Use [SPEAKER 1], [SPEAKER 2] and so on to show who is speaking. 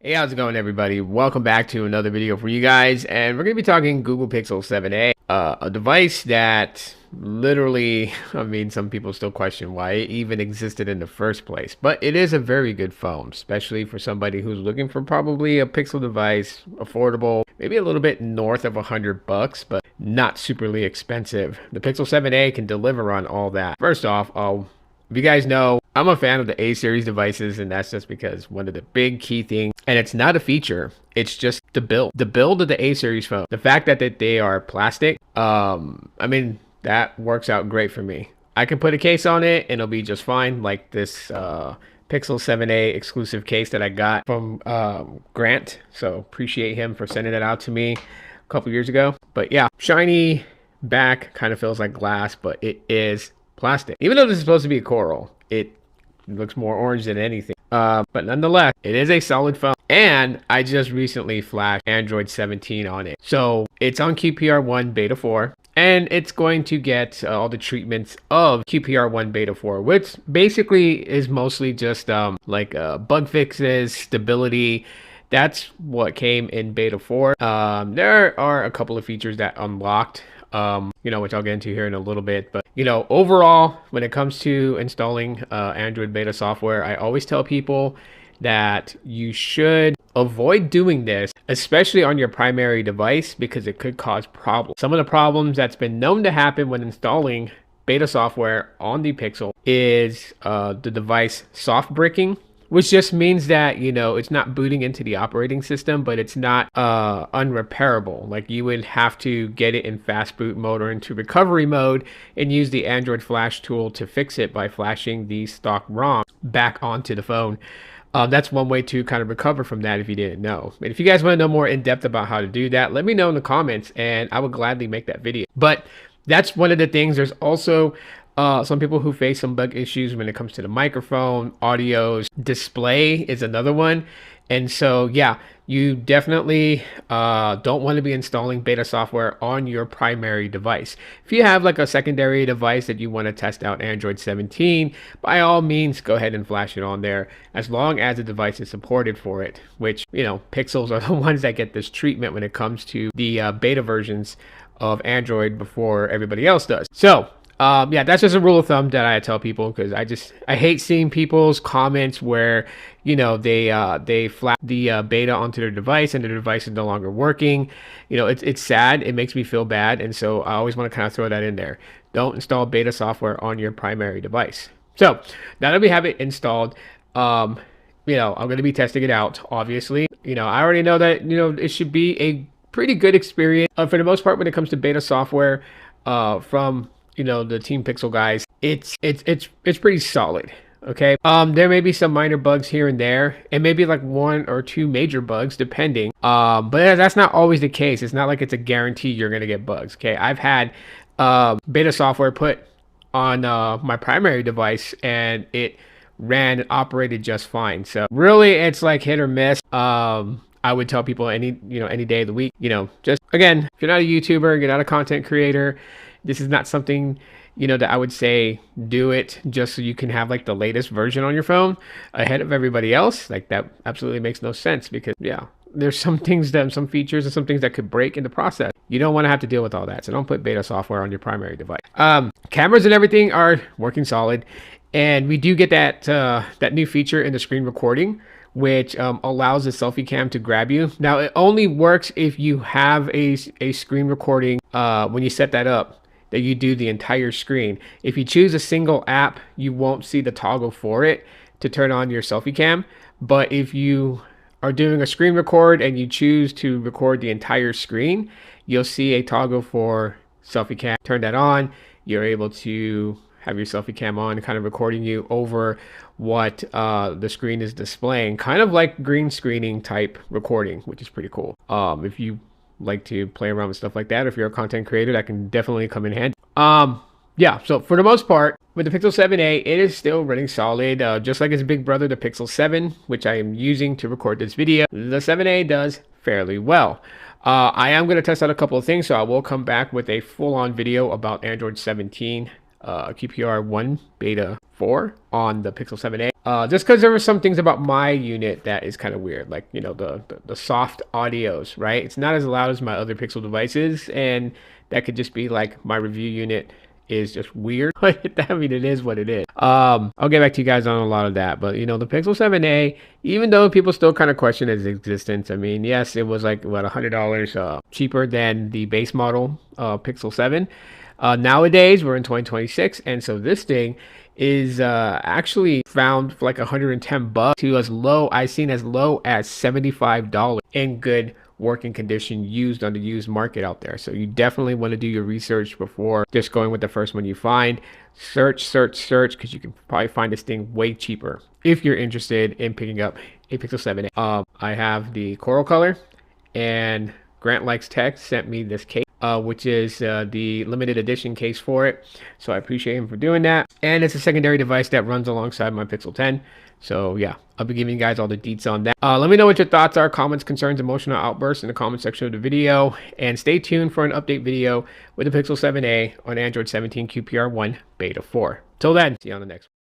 [SPEAKER 1] Hey, how's it going, everybody? Welcome back to another video for you guys, and we're going to be talking Google Pixel 7a, a device that literally, I mean, some people still question why it even existed in the first place, but it is a very good phone, especially for somebody who's looking for probably a Pixel device, affordable, maybe a little bit north of $100, but not superly expensive. The Pixel 7a can deliver on all that. First off, if you guys know, I'm a fan of the A series devices, and that's just because one of the big key things, and it's not a feature, it's just the build of the A series phone. The fact that they are plastic, I mean, that works out great for me. I can put a case on it and it'll be just fine, like this Pixel 7a exclusive case that I got from Grant. So appreciate him for sending it out to me a couple years ago. But yeah, shiny back, kind of feels like glass, but it is plastic. Even though this is supposed to be a coral, it looks more orange than anything. But nonetheless, it is a solid phone. And I just recently flashed Android 17 on it. So it's on QPR1 Beta 4. And it's going to get all the treatments of QPR1 Beta 4, which basically is mostly just bug fixes, stability. That's what came in Beta 4. There are a couple of features that unlocked, which I'll get into here in a little bit. But, overall, when it comes to installing Android beta software, I always tell people that you should avoid doing this, especially on your primary device, because it could cause problems. Some of the problems that's been known to happen when installing beta software on the Pixel is the device soft bricking, which just means that, it's not booting into the operating system, but it's not unrepairable. Like, you would have to get it in fast boot mode or into recovery mode and use the Android flash tool to fix it by flashing the stock ROM back onto the phone. That's one way to kind of recover from that if you didn't know. And if you guys want to know more in depth about how to do that, let me know in the comments and I would gladly make that video. But that's one of the things. There's also some people who face some bug issues when it comes to the microphone, audios, display is another one. And so, yeah, you definitely don't want to be installing beta software on your primary device. If you have like a secondary device that you want to test out Android 17, by all means, go ahead and flash it on there as long as the device is supported for it, which, Pixels are the ones that get this treatment when it comes to the beta versions of Android before everybody else does. So, yeah, that's just a rule of thumb that I tell people, because I hate seeing people's comments where, they flap the beta onto their device and their device is no longer working. It's sad. It makes me feel bad. And so I always want to kind of throw that in there. Don't install beta software on your primary device. So now that we have it installed, I'm going to be testing it out, obviously. I already know that, it should be a pretty good experience. For the most part, when it comes to beta software from the Team Pixel guys, it's pretty solid. Okay, there may be some minor bugs here and there, and maybe like one or two major bugs depending, but that's not always the case. It's not like it's a guarantee you're gonna get bugs. Okay, I've had beta software put on my primary device and it ran and operated just fine. So really, it's like hit or miss. I would tell people any day of the week, just again, if you're not a YouTuber, you're not a content creator, this is not something, that I would say do it just so you can have like the latest version on your phone ahead of everybody else. Like, that absolutely makes no sense, because yeah, there's some features and some things that could break in the process. You don't want to have to deal with all that. So don't put beta software on your primary device. Cameras and everything are working solid. And we do get that new feature in the screen recording, which allows the selfie cam to grab you. Now, it only works if you have a screen recording when you set that up, that you do the entire screen. If you choose a single app, you won't see the toggle for it to turn on your selfie cam. But if you are doing a screen record and you choose to record the entire screen, you'll see a toggle for selfie cam. Turn that on, you're able to have your selfie cam on, kind of recording you over what the screen is displaying, kind of like green screening type recording, which is pretty cool. If you like to play around with stuff like that, if you're a content creator, that can definitely come in handy. Yeah, so for the most part, with the Pixel 7a, it is still running solid, just like its big brother, the Pixel 7, which I am using to record this video. The 7a does fairly well. I am going to test out a couple of things, so I will come back with a full-on video about Android 17, QPR1 Beta 4 on the Pixel 7a. Just because there were some things about my unit that is kind of weird, like, you know, the soft audios, right? It's not as loud as my other Pixel devices, and that could just be like my review unit is just weird. I mean, it is what it is. I'll get back to you guys on a lot of that, but you know, the Pixel 7a, even though people still kind of question its existence, I mean, yes, it was like what, $100 cheaper than the base model Pixel 7. Nowadays we're in 2026, and so this thing is actually found for like 110 bucks to as low, I've seen as low as $75 in good working condition used on the used market out there. So you definitely want to do your research before just going with the first one you find. Search, because you can probably find this thing way cheaper if you're interested in picking up a Pixel 7a. I have the coral color, and Grant Likes Tech sent me this case, which is the limited edition case for it. So I appreciate him for doing that. And it's a secondary device that runs alongside my Pixel 10. So yeah, I'll be giving you guys all the deets on that. Let me know what your thoughts are, comments, concerns, emotional outbursts in the comment section of the video. And stay tuned for an update video with the Pixel 7a on Android 17 QPR1 Beta 4. Till then, see you on the next one.